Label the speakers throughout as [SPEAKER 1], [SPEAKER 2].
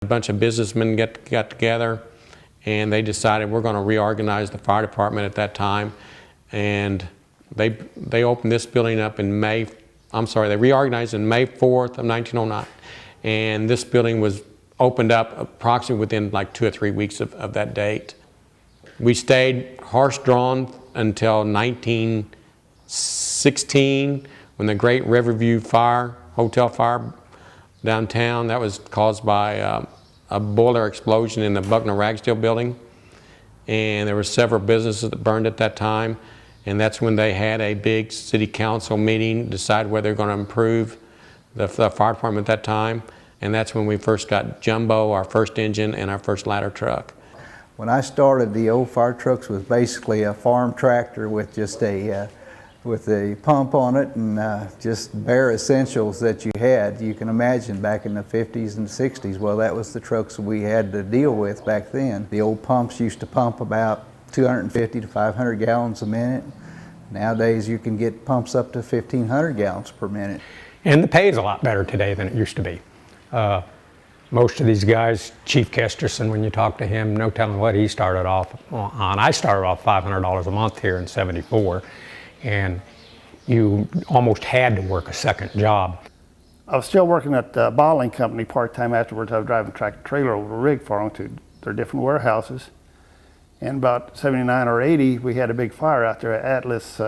[SPEAKER 1] bunch of businessmen got together, and they decided we're going to reorganize the fire department at that time. And they opened this building up in they reorganized in May 4th of 1909. And this building was opened up approximately within like 2 or 3 weeks of that date. We stayed horse-drawn until 1916, when the Great Riverview Hotel fire downtown, that was caused by a boiler explosion in the Buckner Ragsdale building. And there were several businesses that burned at that time. And that's when they had a big city council meeting, decide whether they're going to improve the fire department at that time. And that's when we first got Jumbo, our first engine, and our first ladder truck.
[SPEAKER 2] When I started, the old fire trucks was basically a farm tractor with just with a pump on it and just bare essentials that you had. You can imagine back in the 50s and 60s, well, that was the trucks we had to deal with back then. The old pumps used to pump about 250 to 500 gallons a minute. Nowadays you can get pumps up to 1,500 gallons per minute.
[SPEAKER 3] And the pay is a lot better today than it used to be. Most of these guys, Chief Kesterson, when you talk to him, no telling what he started off on. I started off $500 a month here in '74, and you almost had to work a second job.
[SPEAKER 4] I was still working at the bottling company part-time afterwards. I was driving tractor trailer over a rig for them to their different warehouses. And about '79 or '80, we had a big fire out there at Atlas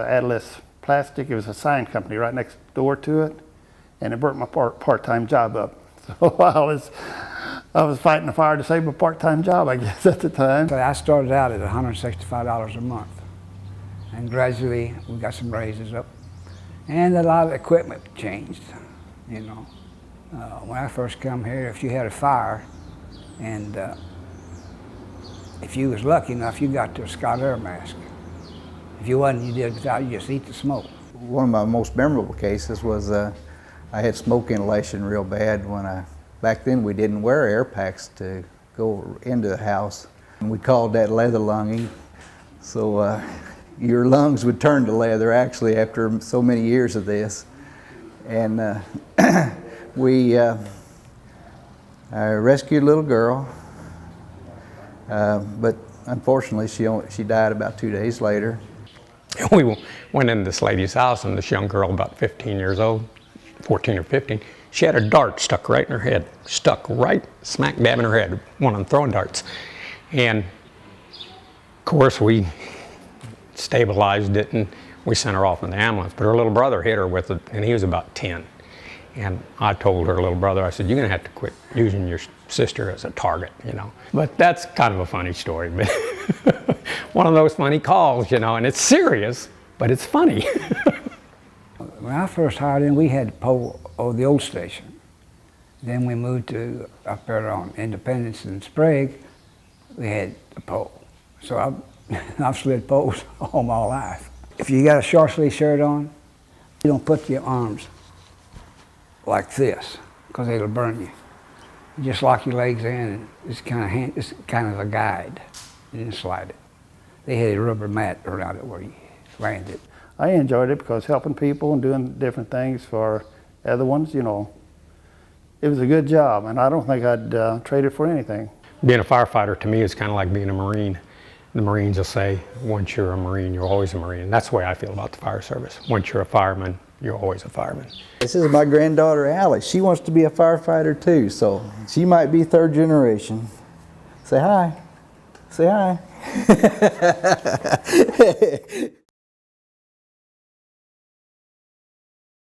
[SPEAKER 4] Plastic. It was a sign company right next door to it, and it burnt my part-time job up. So I was fighting the fire to save my part-time job, I guess, at the time.
[SPEAKER 5] So I started out at $165 a month, and gradually we got some raises up, and a lot of equipment changed. You know, when I first come here, if you had a fire, and if you was lucky enough, you got to a Scott Air mask. If you wasn't, you did without, you just eat the smoke.
[SPEAKER 2] One of my most memorable cases was I had smoke inhalation real bad when back then we didn't wear air packs to go into the house. And we called that leather lunging. So your lungs would turn to leather actually after so many years of this. And I rescued a little girl, but unfortunately she died about 2 days later.
[SPEAKER 3] We went into this lady's house, and this young girl, about 15 years old, 14 or 15, she had a dart stuck right in her head, stuck right smack dab in her head, one of them throwing darts. And of course we stabilized it and we sent her off in the ambulance, but her little brother hit her with it, and he was about 10. And I told her little brother, I said, you're gonna have to quit using your sister as a target, you know. But that's kind of a funny story, but one of those funny calls, you know, and it's serious, but it's funny.
[SPEAKER 5] When I first hired in, we had the pole over the old station. Then we moved to up there on Independence and Sprague, we had the pole. So I've slid poles all my life. If you got a short sleeve shirt on, you don't put your arms like this, because it'll burn you. You just lock your legs in, and it's kind of a guide. You didn't slide it. They had a rubber mat around it where you landed.
[SPEAKER 4] I enjoyed it because helping people and doing different things for other ones, you know, it was a good job, and I don't think I'd trade it for anything.
[SPEAKER 3] Being a firefighter to me is kind of like being a Marine. The Marines will say, once you're a Marine, you're always a Marine. And that's the way I feel about the fire service. Once you're a fireman, you're always a fireman. This
[SPEAKER 2] is my granddaughter, Allie. She wants to be a firefighter too, so she might be third generation. Say hi. Say hi.